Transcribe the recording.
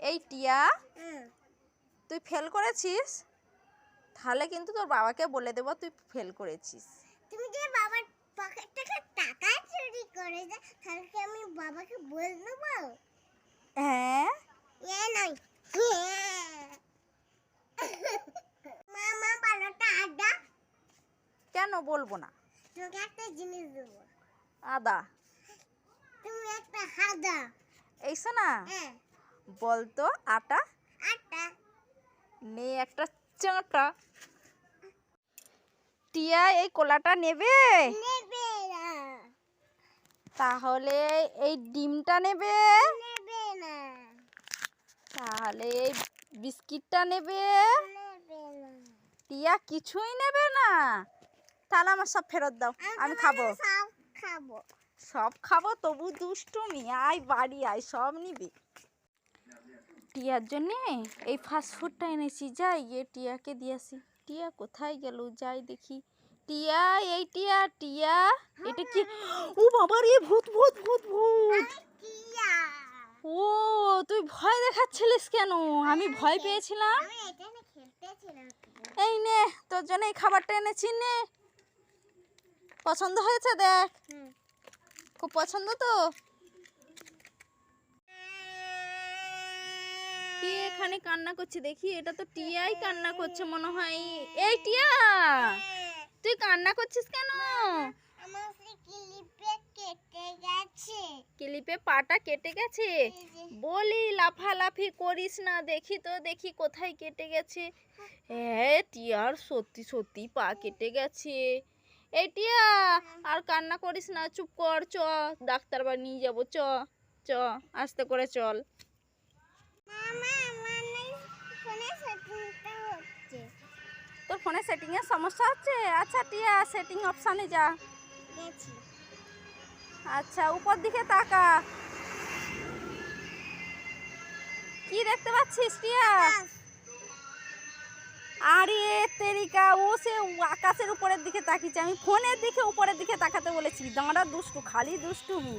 এই টিয়া, তুই ফেল করেছিস, তাহলে কিন্তু তোর বাবাকে বলে দেবো তুই ফেল করেছিস। তুমি যে বাবার পকেট থেকে টাকা চুরি করেছে, তাহলে কি আমি বাবাকে বলে দেবো? হ্যাঁ। এ নয়। মামা বারোটা আদা। কেন বলবো না? তোমাকে একটা জিনিস দেবো। আদা? তুমি একটা হাদা। এই শোনা, বলতো আটা আটা নে একটা চাঁটা। টিয়া এই কলাটা নেবে? নেবে না। তাহলে এই ডিমটা নেবে? নেবে না। তাহলে এই বিস্কিটটা নেবে? নেবে না। টিয়া কিছুই নেবে না? তাহলে আমার সব ফেরত দাও, আমি খাবো। সব খাবো। সব খাবো তবু দুষ্টুমি, আয় বাড়ি আয়, সব নিবি। টিয়ার জন্যে এই ফাস্টফুডটা এনেছি, যাই গিয়ে টিয়াকে দিয়ে আসি। টিয়া কোথায় গেল, যাই দেখি। টিয়া, এই টিয়া, টিয়া, এটা কি? ও বাবা রে, ভূত ভূত ভূত ভূত! টিয়া, ও তুই ভয় দেখাচ্ছিলিস কেন? আমি ভয় পেয়েছিলাম। আমি এটা নিয়ে খেলতেছিলাম। এই নে, তোর জন্য এই খাবারটা এনেছি, নে। পছন্দ হয়েছে? দেখ, খুব পছন্দ তো। কে এখানে কান্না করছে দেখি? এটা তো টিয়াই কান্না করছে মনে হয়। এই টিয়া, তুই কান্না করছিস কেন? আমার ক্লিপে কেটে গেছে। ক্লিপে পাটা কেটে গেছে? বলি লাফালাফি করিস না, দেখি তো, দেখি কোথায় কেটে গেছে। হ্যাঁ, টিয়ার সত্যি সত্যি পা কেটে গেছে। এই টিয়া, আর কান্না করিস না, চুপ কর, চ ডাক্তার বাড়ি নিয়ে যাবো, চ চ, আস্তে করে চল। মামা, আমার ফোনে সেটিংটা হচ্ছে। তোর ফোনে সেটিংয়ের সমস্যা হচ্ছে? আচ্ছা টিয়া, সেটিং অপশানে যা। গেছি। আচ্ছা, উপর দিকে তাকা। কি দেখতে পাচ্ছিস টিয়া? আরে তেরিকা, ও সে আকাশের উপরের দিকে তাকিয়েছে, আমি ফোনের দিকে উপরের দিকে তাকাতে বলেছি। দাঁড়া দুষ্টু, খালি দুষ্টুমি।